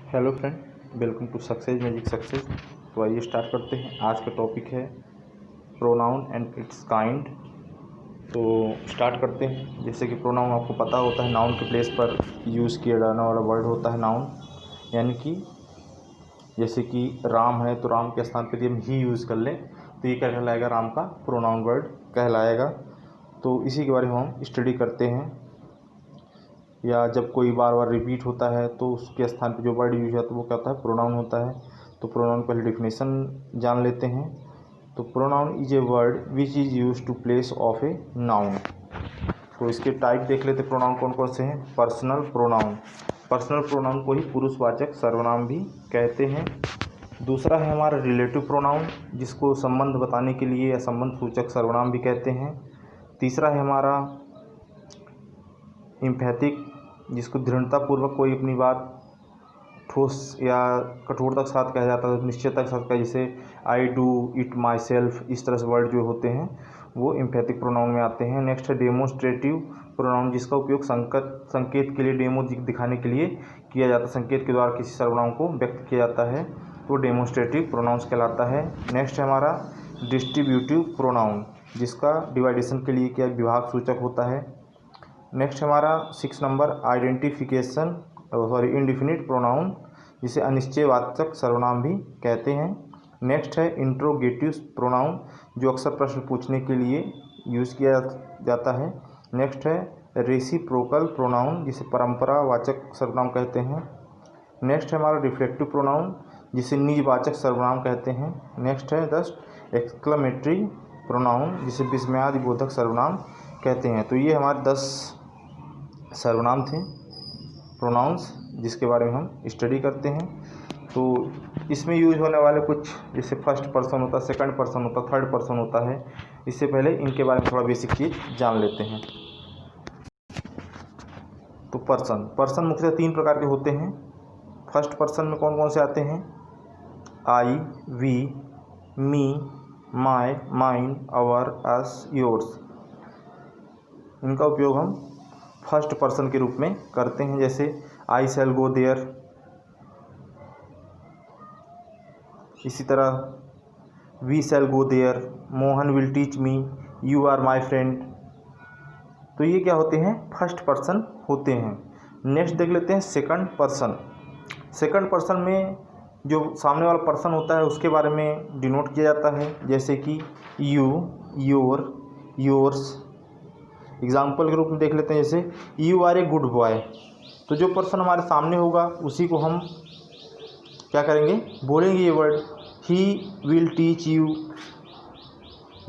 Hello friend, welcome to success magic success. तो आइए start करते हैं। आज का टॉपिक है प्रोनाउन एंड इट्स काइंड। तो स्टार्ट करते हैं। जैसे कि प्रोनाउन आपको पता होता है, नाउन के प्लेस पर यूज़ किया जाने वाला वर्ड होता है नाउन। यानी कि जैसे कि राम है तो राम के स्थान पर यदि हम ही यूज़ कर लें तो ये क्या कहलाएगा, राम का प्रोनाउन वर्ड कहलाएगा। तो इसी के बारे में हम स्टडी करते हैं। या जब कोई बार बार रिपीट होता है तो उसके स्थान पे जो वर्ड यूज होता है वो क्या होता है, प्रोनाउन होता है। तो प्रोनाउन पहले डिफिनेशन जान लेते हैं। तो pronoun is a word which is use to place of a noun. तो इसके टाइप देख लेते हैं, प्रोनाउन कौन कौन से हैं। पर्सनल प्रोनाउन, पर्सनल प्रोनाउन को ही पुरुषवाचक सर्वनाम भी कहते हैं। दूसरा है हमारा रिलेटिव प्रोनाउन, जिसको संबंध बताने के लिए या संबंध सूचक सर्वनाम भी कहते हैं। तीसरा है हमारा इम्फैथिक, जिसको दृढ़तापूर्वक कोई अपनी बात ठोस या कठोरता के साथ कहा जाता है, निश्चयता के साथ कहा, जैसे I do it my self. इस तरह से वर्ड जो होते हैं वो इम्फैथिक प्रोनाउन में आते हैं। नेक्स्ट है डेमोन्स्ट्रेटिव प्रोनाउन, जिसका उपयोग संकेत के लिए, डेमो दिखाने के लिए किया जाता है। संकेत के द्वारा किसी सर्वनाम को व्यक्त किया जाता है तो डेमोन्स्ट्रेटिव प्रोनाउंस कहलाता है। नेक्स्ट है हमारा डिस्ट्रीब्यूटिव प्रोनाउन, जिसका डिवाइडेशन के लिए क्या विभाग सूचक होता है। नेक्स्ट हमारा 6 नंबर इंडिफिनिट प्रोनाउन, जिसे अनिश्चयवाचक सर्वनाम भी कहते हैं। नेक्स्ट है इंट्रोगेटिव प्रोनाउन, जो अक्सर प्रश्न पूछने के लिए यूज़ किया जाता है। नेक्स्ट है रेसिप्रोकल प्रोनाउन, जिसे परंपरावाचक सर्वनाम कहते हैं। नेक्स्ट है हमारा रिफ्लेक्टिव प्रोनाउन, जिसे निजवाचक सर्वनाम कहते हैं। नेक्स्ट है एक्सक्लेमेटरी प्रोनाउन, जिसे विस्मयादिबोधक सर्वनाम कहते हैं। तो ये हमारे 10 सर्वनाम थे, प्रोनाउंस, जिसके बारे में हम स्टडी करते हैं। तो इसमें यूज होने वाले कुछ, जैसे फर्स्ट पर्सन होता है, सेकंड पर्सन होता है, थर्ड पर्सन होता है। इससे पहले इनके बारे में थोड़ा बेसिक चीज़ जान लेते हैं। तो पर्सन मुख्यतः 3 प्रकार के होते हैं। फर्स्ट पर्सन में कौन कौन से आते हैं, I, we, me, my, mine, our, us, yours. इनका उपयोग हम फर्स्ट पर्सन के रूप में करते हैं। जैसे आई शैल गो देयर। इसी तरह we shall go there, Mohan will teach me, you are my friend. तो ये क्या होते हैं, फर्स्ट पर्सन होते हैं। नेक्स्ट देख लेते हैं सेकंड पर्सन। सेकंड पर्सन में जो सामने वाला पर्सन होता है उसके बारे में डिनोट किया जाता है, जैसे कि यू, योर, योर्स। एग्जाम्पल के रूप में देख लेते हैं, जैसे you are a good boy. तो जो पर्सन हमारे सामने होगा उसी को हम क्या करेंगे, बोलेंगे ये word, he will teach you,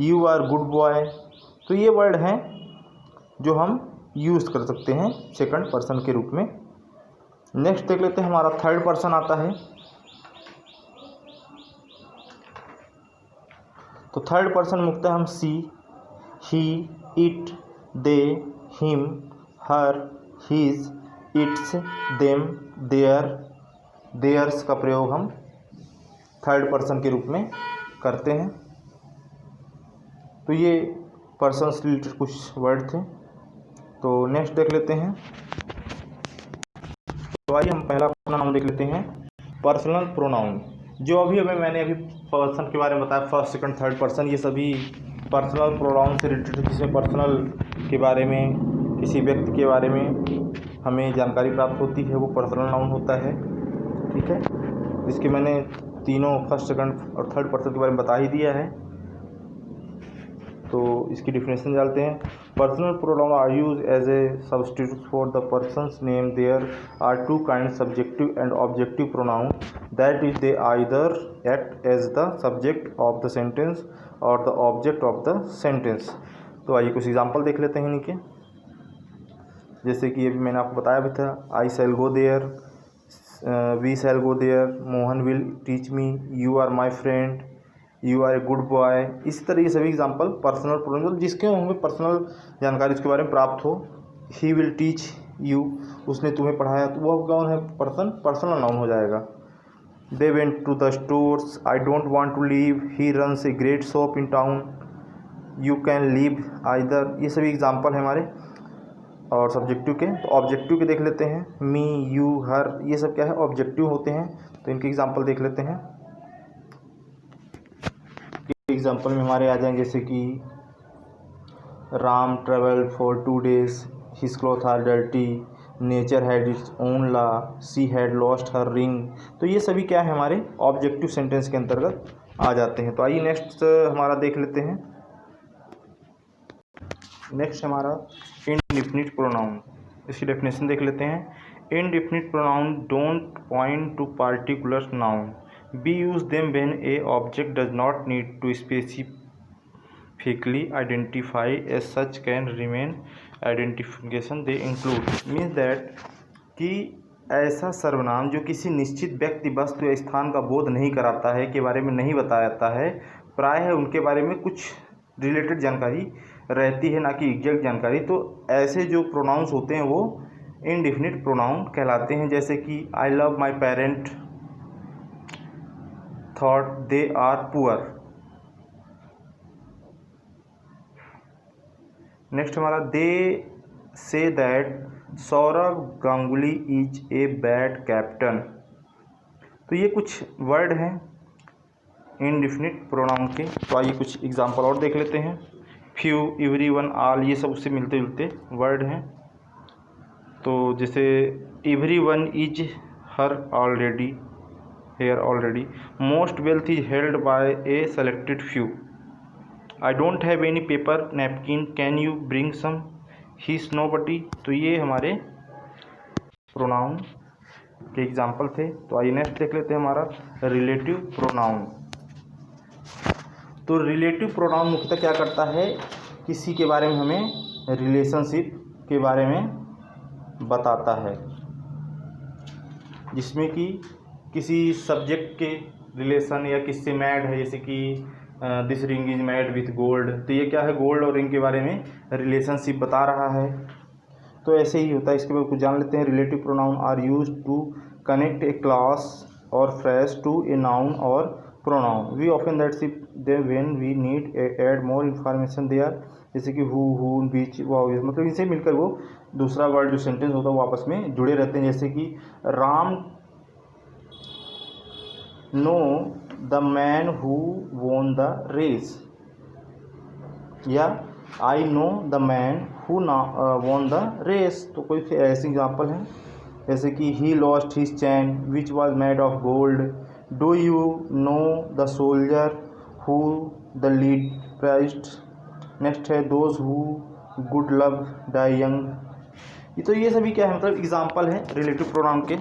you are good boy. तो ये वर्ड हैं जो हम यूज़ कर सकते हैं सेकंड पर्सन के रूप में। नेक्स्ट देख लेते हैं, हमारा थर्ड पर्सन आता है। तो थर्ड पर्सन मुख्यतः हम she, he, it, they, him, her, his, its, them, their, theirs का प्रयोग हम थर्ड पर्सन के रूप में करते हैं। तो ये पर्सन से रिलेटेड कुछ वर्ड थे। तो नेक्स्ट देख लेते हैं। तो आइए हम पहला अपना नाम देख लेते हैं, पर्सनल प्रोनाउन। जो मैंने अभी पर्सन के बारे में बताया, फर्स्ट सेकंड थर्ड पर्सन, ये सभी पर्सनल प्रोनाउन से रिलेटेड, जिसमें पर्सनल के बारे में, किसी व्यक्ति के बारे में हमें जानकारी प्राप्त होती है, वो पर्सनल नाउन होता है। ठीक है, इसके मैंने तीनों फर्स्ट सेकंड और थर्ड पर्सन के बारे में बता ही दिया है। तो इसकी डिफिनेशन जानते हैं। Personal pronoun are used as a substitute for the person's name. There are 2 kind, subjective and objective pronoun, that is they either act as the subject of the sentence और the object of the sentence. तो आइए कुछ example देख लेते हैं इनके। जैसे कि अभी मैंने आपको बताया भी था, I shall go there, we shall go there, Mohan will teach me, you are my friend, you are a good boy. इस तरह ये सभी एग्जांपल पर्सनल प्रोनाउन, जिसके हमें पर्सनल जानकारी उसके बारे में प्राप्त हो। ही विल टीच यू, उसने तुम्हें पढ़ाया, तो वो कौन है, पर्सनल नाउन हो जाएगा। They went to the stores, I don't want to leave, he runs a great shop in town, you can leave either. ये सभी एग्जांपल हैं हमारे और सब्जेक्टिव के, तो ऑब्जेक्टिव के देख लेते हैं। मी, यू, हर, ये सब क्या है, ऑब्जेक्टिव होते हैं। तो इनके एग्जांपल देख लेते हैं। एग्जांपल में हमारे आ जाएंगे जैसे कि Ram travelled for 2 days, his cloth are dirty, nature had its own law, she had lost her ring. तो ये सभी क्या है, हमारे ऑब्जेक्टिव सेंटेंस के अंतर्गत आ जाते हैं। तो आइए नेक्स्ट हमारा देख लेते हैं। नेक्स्ट हमारा इनडिफिनिट प्रोनाउन, इसकी डेफिनेशन देख लेते हैं। Indefinite pronoun don't point to particular noun, we use them when a object does not need to specifically identify as such can remain identification they include means that कि ऐसा सर्वनाम जो किसी निश्चित व्यक्ति, वस्तु या स्थान का बोध नहीं कराता है, के बारे में नहीं बताया जाता है, प्रायः उनके बारे में कुछ रिलेटेड जानकारी रहती है, ना कि एग्जैक्ट जानकारी। तो ऐसे जो प्रोनाउंस होते हैं वो इनडिफिनिट प्रोनाउन कहलाते हैं। जैसे कि I love my parent thought they are poor. Next हमारा they say that Sourav Ganguly is a bad captain. तो ये कुछ वर्ड हैं इनडिफिनिट प्रोनाउन के। तो आइए कुछ एग्जांपल और देख लेते हैं। फ्यू, एवरीवन, ऑल, ये सब उससे मिलते जुलते वर्ड हैं। तो जैसे everyone is here already, here already, most wealth is held by a selected few, I don't have any paper napkin, can you bring some, he is nobody. तो ये हमारे प्रोनाउन के एग्जाम्पल थे। तो आइए नेक्स्ट देख लेते हैं हमारा रिलेटिव प्रोनाउन। तो रिलेटिव प्रोनाउन मुख्यतः क्या करता है, किसी के बारे में हमें रिलेशनशिप के बारे में बताता है, जिसमें कि किसी सब्जेक्ट के रिलेशन या किससे मैड है, जैसे कि this ring is mad with gold. तो ये क्या है, गोल्ड और रिंग के बारे में रिलेशनशिप बता रहा है। तो ऐसे ही होता है। इसके बाद कुछ जान लेते हैं। Relative pronoun are use to connect a clause or phrase to a noun or pronoun, we often that sip they when we need add more information there, जैसे कि हु, बीच, वाउ, मतलब इनसे मिलकर वो दूसरा वर्ड जो sentence होता है वो आपस में जुड़े रहते हैं। जैसे कि Ram know the man who won the race, या I know the man who won the race. तो कोई ऐसे एग्जाम्पल हैं, जैसे कि he lost his chain which was made of gold, do you know the soldier who the lead prized. Next है those who good love die young. तो ये सभी क्या है, मतलब एग्जाम्पल हैं रिलेटिव प्रोनाउन के।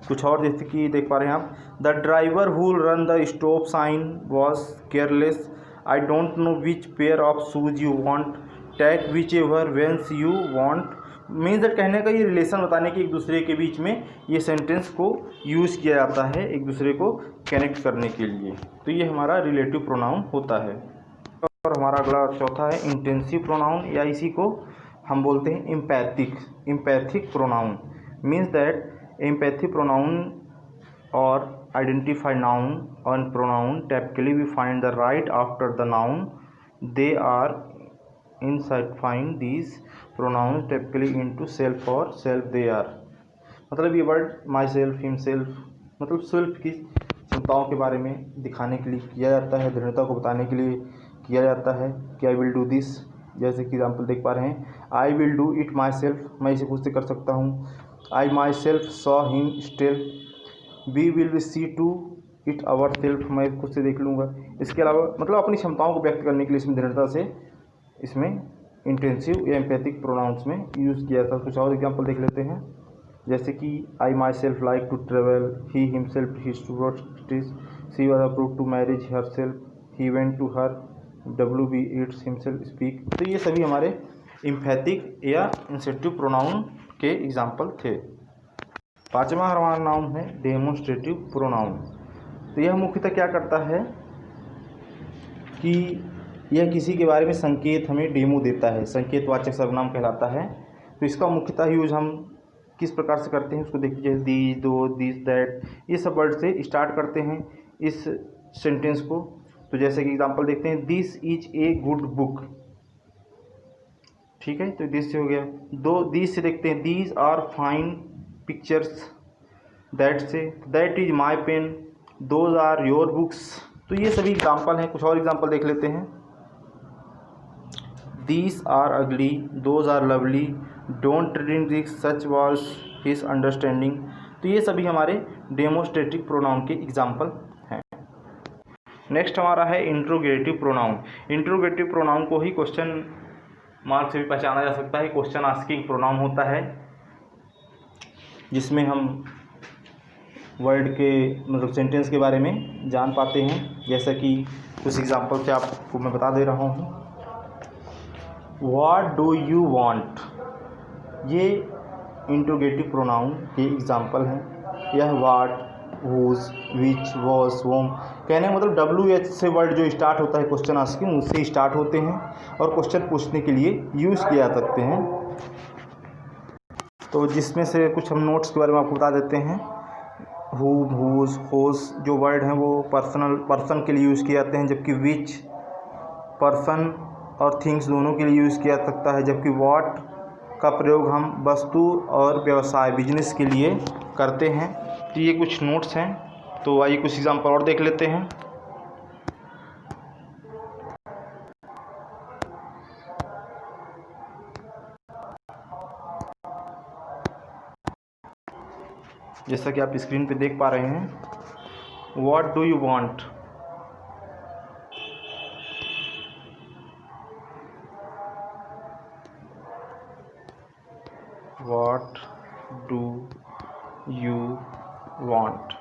कुछ और जैसे कि देख पा रहे हैं आप, the driver who run the stop sign was careless, I don't know which pair of shoes you want, take which ever ones you want. Means that कहने का ये रिलेशन बताने के एक दूसरे के बीच में ये सेंटेंस को यूज़ किया जाता है एक दूसरे को कनेक्ट करने के लिए। तो ये हमारा रिलेटिव प्रोनाउन होता है। और हमारा अगला चौथा है इंटेंसिव प्रोनाउन, या इसी को हम बोलते हैं emphatic pronoun. Means that empathic pronoun or identify noun and pronoun typically we find the right after the noun, they are inserting these pronouns typically into self or self they are। मतलब ये word my self, himself, मतलब self की क्षमताओं के बारे में दिखाने के लिए किया जाता है, दृढ़ता को बताने के लिए किया जाता है कि आई विल डू दिस। जैसे कि एग्जाम्पल देख पा रहे हैं, I will do it my self, मैं इसे खुद से कर सकता हूँ। I myself saw him still, we will see to it ourselves, मैं खुद से देख लूँगा। इसके अलावा मतलब अपनी क्षमताओं को व्यक्त करने के लिए इसमें दृढ़ता से इसमें इंटेंसिव या एम्पैथिक प्रोनाउंस में यूज़ किया था। कुछ और एग्जांपल देख लेते हैं, जैसे कि I myself like to travel, he himself his to वर्टिस, she was approve to marriage herself, he went to her, W B it's himself speak. तो ये सभी हमारे एम्पैथिक या इंसेंटिव प्रोनाउन के एग्जाम्पल थे। पांचवा हमारा नाउन है डेमोन्स्ट्रेटिव प्रोनाउन। तो यह मुख्यतः क्या करता है कि यह किसी के बारे में संकेत हमें डेमो देता है, संकेतवाचक सर्वनाम कहलाता है। तो इसका मुख्यतः यूज हम किस प्रकार से करते हैं उसको देखिए। दी, दो, दिस, दैट, ये सब वर्ड से स्टार्ट करते हैं इस सेंटेंस को। तो जैसे कि एग्जाम्पल देखते हैं, this is a good book, ठीक है, तो दिस से हो गया। दो दिस से देखते हैं, these are fine pictures, that say that is my pen, those are your books. तो ये सभी एग्जाम्पल हैं। कुछ और एग्जाम्पल देख लेते हैं। These are ugly, those are lovely, don't reading this, such was his understanding. तो ये सभी हमारे डेमोस्ट्रेटिव प्रोनाउन के एग्जाम्पल हैं। नेक्स्ट हमारा है इंट्रोगेटिव प्रोनाउन। इंट्रोगेटिव प्रोनाउन को ही क्वेश्चन मार्क से भी पहचाना जा सकता है। क्वेश्चन आस्किंग प्रोनाउन होता है, जिसमें हम वर्ड के मतलब सेंटेंस के बारे में जान पाते हैं। जैसा कि कुछ एग्जाम्पल से आपको मैं बता दे रहा हूँ। व्हाट डू यू वांट, ये इंट्रोगेटिव प्रोनाउन के एग्जाम्पल हैं। यह व्हाट, हुज, विच, वॉज, वोम कहने का मतलब WH से वर्ड जो स्टार्ट होता है क्वेश्चन आस्किंग, उससे स्टार्ट होते हैं और क्वेश्चन पूछने के लिए यूज़ किया जा सकते हैं। तो जिसमें से कुछ हम नोट्स के बारे में आपको बता देते हैं। हु, हुज, होज जो वर्ड हैं वो पर्सन के लिए यूज़ किए जाते हैं, जबकि विच पर्सन और थिंग्स दोनों के लिए यूज़ किया जा सकता है, जबकि व्हाट का प्रयोग हम वस्तु और व्यवसाय बिजनेस के लिए करते हैं। तो ये कुछ नोट्स हैं। तो आइए कुछ एग्जाम्पल और देख लेते हैं। जैसा कि आप स्क्रीन पे देख पा रहे हैं, what do you want, what do you want.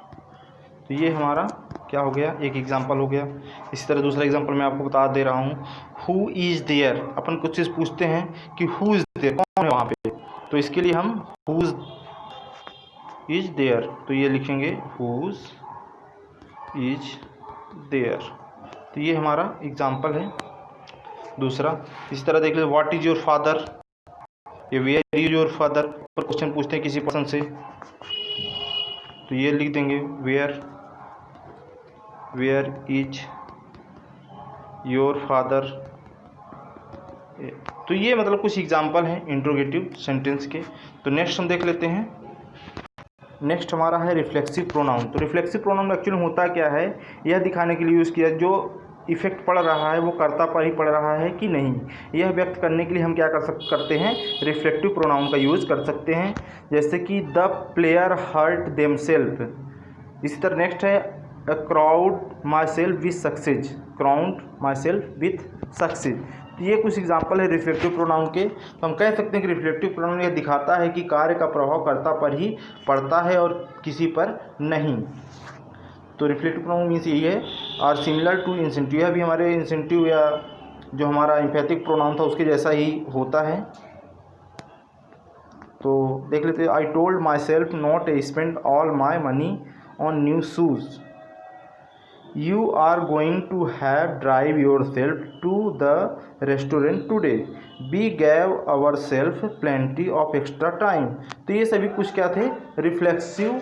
तो ये हमारा क्या हो गया, एक एग्जाम्पल हो गया। इसी तरह दूसरा एग्जाम्पल मैं आपको बता दे रहा हूँ। हु इज़ देयर, अपन कुछ चीज़ पूछते हैं कि हु इज़ देयर, कौन है वहाँ पे। तो इसके लिए हम हुज इज़ देयर, तो ये लिखेंगे हुज इज़ देयर। तो ये हमारा एग्जाम्पल है दूसरा। इसी तरह देख लीजिए, व्हाट इज़ योर फादर, ये वेयर इज योर फादर पर क्वेश्चन पूछते हैं किसी पर्सन से, तो ये लिख देंगे वेयर इज योर फादर। तो ये मतलब कुछ एग्जाम्पल हैं इंट्रोगेटिव सेंटेंस के। तो नेक्स्ट हम देख लेते हैं। नेक्स्ट हमारा है रिफ्लेक्सिव प्रोनाउन। तो रिफ्लेक्सिव प्रोनाउन एक्चुअली होता क्या है, यह दिखाने के लिए यूज़ किया जो इफेक्ट पड़ रहा है वो कर्ता पर ही पड़ रहा है कि नहीं, यह व्यक्त करने के लिए हम क्या करते हैं, रिफ्लेक्टिव प्रोनाउन का यूज़ कर सकते हैं। जैसे कि द प्लेयर हर्ट देमसेल्फ। इसी तरह नेक्स्ट है crowd my self with success, crowd my self with success. तो ये कुछ एग्जाम्पल है रिफ्लेक्टिव प्रोनाउन के। तो हम कह सकते हैं कि रिफ्लेक्टिव प्रोनाउन यह दिखाता है कि कार्य का प्रभाव कर्ता पर ही पड़ता है और किसी पर नहीं। तो रिफ्लेक्टिव प्रोनाउन मीन्स यही है। और सिमिलर टू इंसेंटिव, यह भी हमारे इंसेंटिव या जो हमारा एम्फैटिक प्रोनाउन था उसके जैसा ही होता है। तो देख लेते हैं। I told my self not spend all my money on new shoes, you are going to have drive your self to the restaurant today, we gave our self plenty of extra time. तो ये सभी कुछ क्या थे, reflexive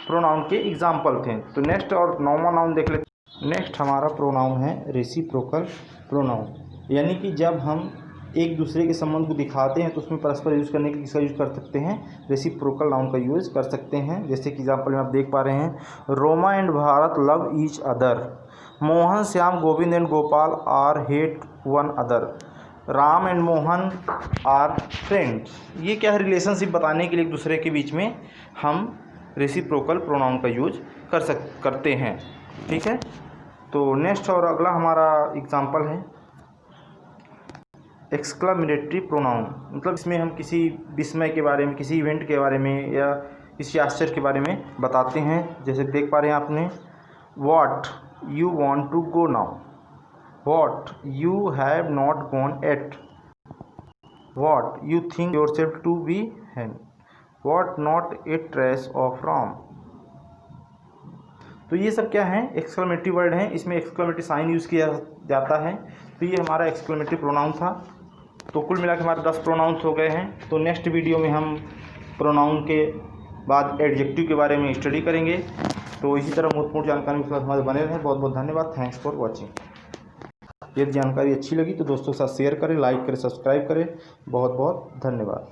pronoun के example थे। तो next और नॉर्मल नाउन देख लेते। नेक्स्ट हमारा प्रोनाउन है रेसिप्रोकल प्रोनाउन, यानी कि जब हम एक दूसरे के संबंध को दिखाते हैं तो उसमें परस्पर यूज़ करने के लिए किसका यूज़ कर सकते हैं, रेसिप्रोकल नाउन का यूज़ कर सकते हैं। जैसे कि एग्जाम्पल में आप देख पा रहे हैं, Roma and Bharat love each other, Mohan, Shyam, Govind and Gopal are hate one other, Ram and Mohan are friends. ये क्या है, रिलेशनशिप बताने के लिए एक दूसरे के बीच में हम रेसिप्रोकल प्रोनाउन का यूज करते हैं। ठीक है। तो नेक्स्ट और अगला हमारा एग्जाम्पल है एक्सक्लामेटरी प्रोनाउन। मतलब इसमें हम किसी विस्मय के बारे में, किसी इवेंट के बारे में या किसी आश्चर्य के बारे में बताते हैं। जैसे देख पा रहे हैं आपने, what you want to go now, what you have not gone at, what you think yourself to be हैन, what not a trace of Ram. तो ये सब क्या है, एक्सक्लेमेटरी वर्ड हैं। इसमें एक्सक्लेमेटरी साइन यूज़ किया जाता है। तो ये हमारा एक्सक्लेमेटरी प्रोनाउन था। तो कुल मिला के हमारे 10 प्रोनाउंस हो गए हैं। तो नेक्स्ट वीडियो में हम प्रोनाउन के बाद एडजेक्टिव के बारे में स्टडी करेंगे। तो इसी तरह महत्वपूर्ण जानकारी के साथ हमारे बने रहें। बहुत बहुत धन्यवाद। Thanks for watching. यदि जानकारी अच्छी लगी तो दोस्तों के साथ शेयर करें, लाइक करें, सब्सक्राइब करें। बहुत बहुत धन्यवाद।